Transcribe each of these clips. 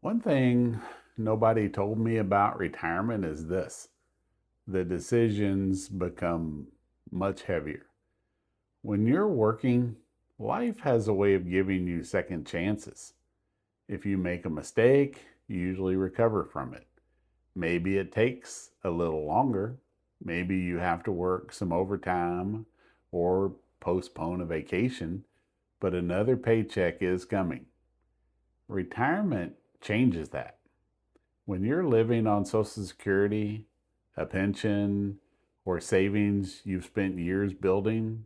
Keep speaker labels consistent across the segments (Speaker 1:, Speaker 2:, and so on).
Speaker 1: One thing nobody told me about retirement is this: the decisions become much heavier. When you're working, life has a way of giving you second chances. If you make a mistake, you usually recover from it. Maybe it takes a little longer. Maybe you have to work some overtime or postpone a vacation, but another paycheck is coming. Retirement changes that. When you're living on Social Security, a pension, or savings you've spent years building,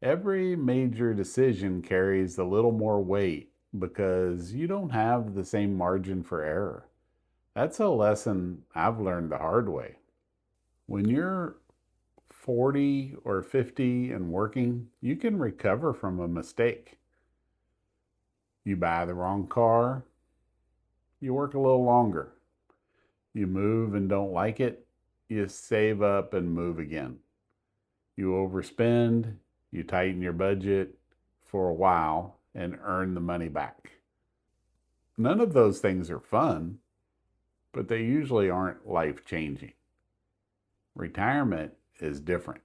Speaker 1: every major decision carries a little more weight because you don't have the same margin for error. That's a lesson I've learned the hard way. When you're 40 or 50 and working, you can recover from a mistake. You buy the wrong car, you work a little longer. You move and don't like it, you save up and move again. You overspend, you tighten your budget for a while and earn the money back. None of those things are fun, but they usually aren't life changing. Retirement is different.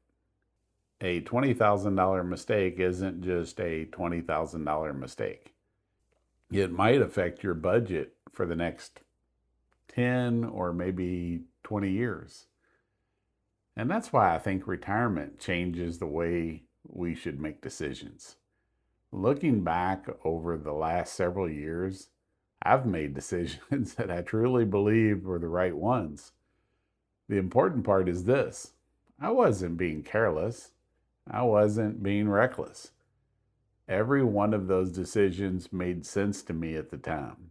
Speaker 1: A $20,000 mistake isn't just a $20,000 mistake. It might affect your budget for the next 10 or maybe 20 years. And that's why I think retirement changes the way we should make decisions. Looking back over the last several years, I've made decisions that I truly believed were the right ones. The important part is this: I wasn't being careless, I wasn't being reckless. Every one of those decisions made sense to me at the time.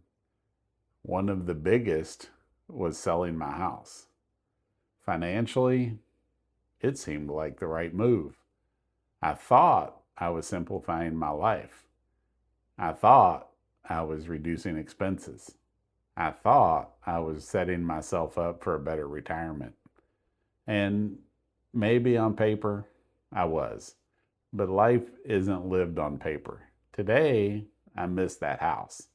Speaker 1: One of the biggest was selling my house. Financially, it seemed like the right move. I thought I was simplifying my life. I thought I was reducing expenses. I thought I was setting myself up for a better retirement. And maybe on paper, I was. But life isn't lived on paper. Today, I miss that house.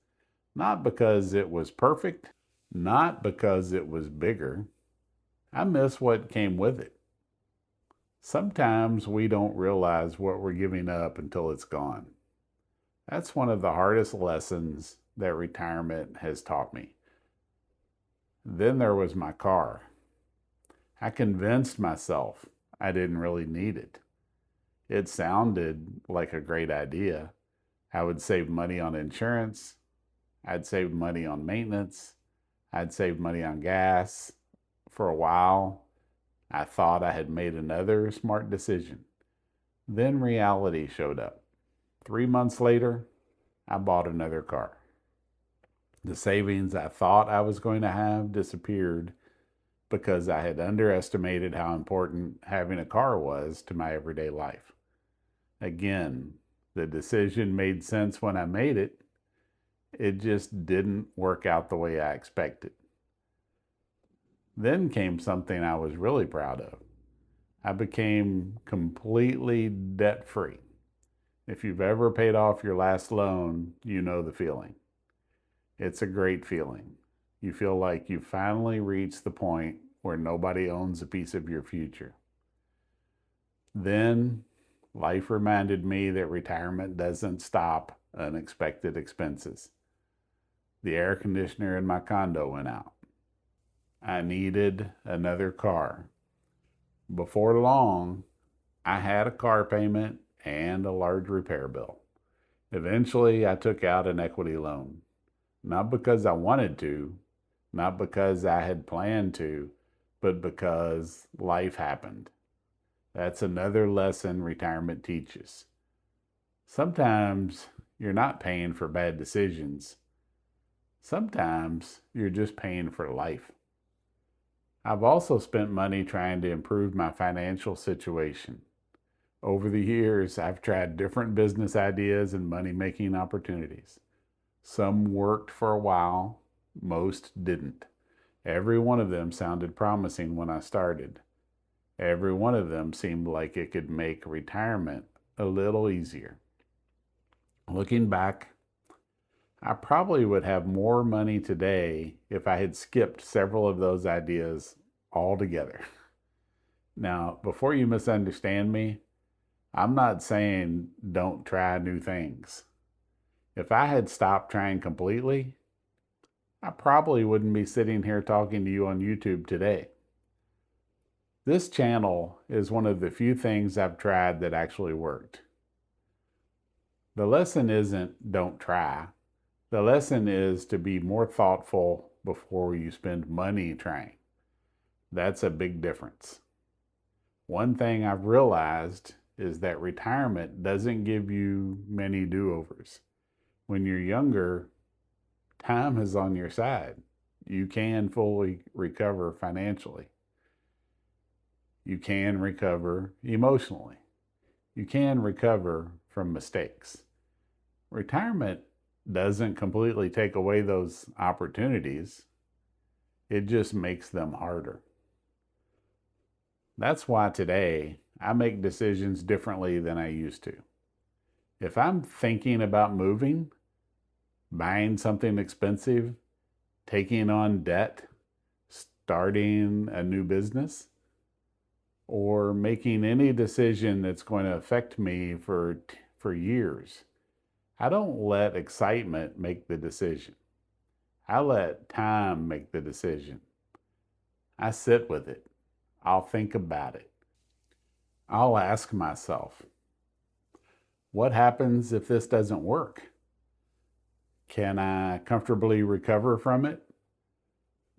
Speaker 1: Not because it was perfect, not because it was bigger. I miss what came with it. Sometimes we don't realize what we're giving up until it's gone. That's one of the hardest lessons that retirement has taught me. Then there was my car. I convinced myself I didn't really need it. It sounded like a great idea. I would save money on insurance. I'd save money on maintenance. I'd save money on gas. For a while, I thought I had made another smart decision. Then reality showed up. 3 months later, I bought another car. The savings I thought I was going to have disappeared because I had underestimated how important having a car was to my everyday life. Again, the decision made sense when I made it. It just didn't work out the way I expected. Then came something I was really proud of. I became completely debt free. If you've ever paid off your last loan, you know the feeling. It's a great feeling. You feel like you finally reached the point where nobody owns a piece of your future. Then life reminded me that retirement doesn't stop unexpected expenses. The air conditioner in my condo went out. I needed another car. Before long, I had a car payment and a large repair bill. Eventually, I took out an equity loan. Not because I wanted to, not because I had planned to, but because life happened. That's another lesson retirement teaches. Sometimes you're not paying for bad decisions. Sometimes you're just paying for life. I've also spent money trying to improve my financial situation. Over the years, I've tried different business ideas and money-making opportunities. Some worked for a while, most didn't. Every one of them sounded promising when I started. Every one of them seemed like it could make retirement a little easier. Looking back, I probably would have more money today if I had skipped several of those ideas altogether. Now, before you misunderstand me, I'm not saying don't try new things. If I had stopped trying completely, I probably wouldn't be sitting here talking to you on YouTube today. This channel is one of the few things I've tried that actually worked. The lesson isn't don't try. The lesson is to be more thoughtful before you spend money trying. That's a big difference. One thing I've realized is that retirement doesn't give you many do-overs. When you're younger, time is on your side. You can fully recover financially. You can recover emotionally. You can recover from mistakes. Retirement doesn't completely take away those opportunities. It just makes them harder. That's why today I make decisions differently than I used to. If I'm thinking about moving, buying something expensive, taking on debt, starting a new business, or making any decision that's going to affect me for years, I don't let excitement make the decision. I let time make the decision. I sit with it. I'll think about it. I'll ask myself, what happens if this doesn't work? Can I comfortably recover from it?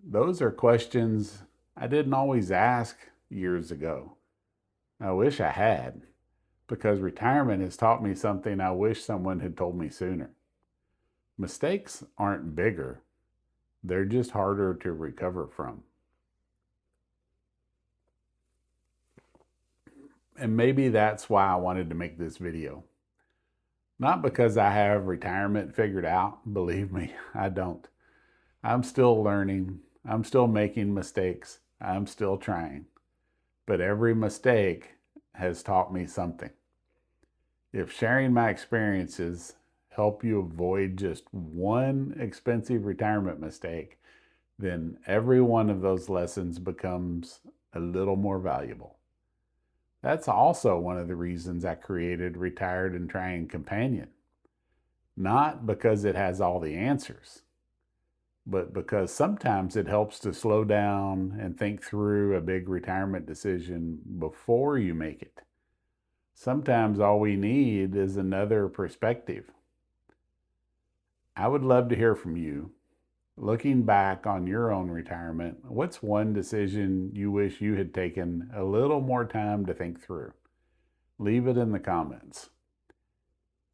Speaker 1: Those are questions I didn't always ask years ago. I wish I had, because retirement has taught me something I wish someone had told me sooner. Mistakes aren't bigger, they're just harder to recover from. And maybe that's why I wanted to make this video. Not because I have retirement figured out. Believe me, I don't. I'm still learning. I'm still making mistakes. I'm still trying. But every mistake has taught me something. If sharing my experiences help you avoid just one expensive retirement mistake, then every one of those lessons becomes a little more valuable. That's also one of the reasons I created Retired and Trying Companion. Not because it has all the answers, but because sometimes it helps to slow down and think through a big retirement decision before you make it. Sometimes all we need is another perspective. I would love to hear from you. Looking back on your own retirement, what's one decision you wish you had taken a little more time to think through? Leave it in the comments.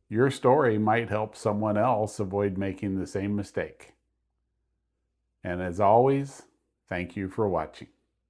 Speaker 1: Your story might help someone else avoid making the same mistake. And as always, thank you for watching.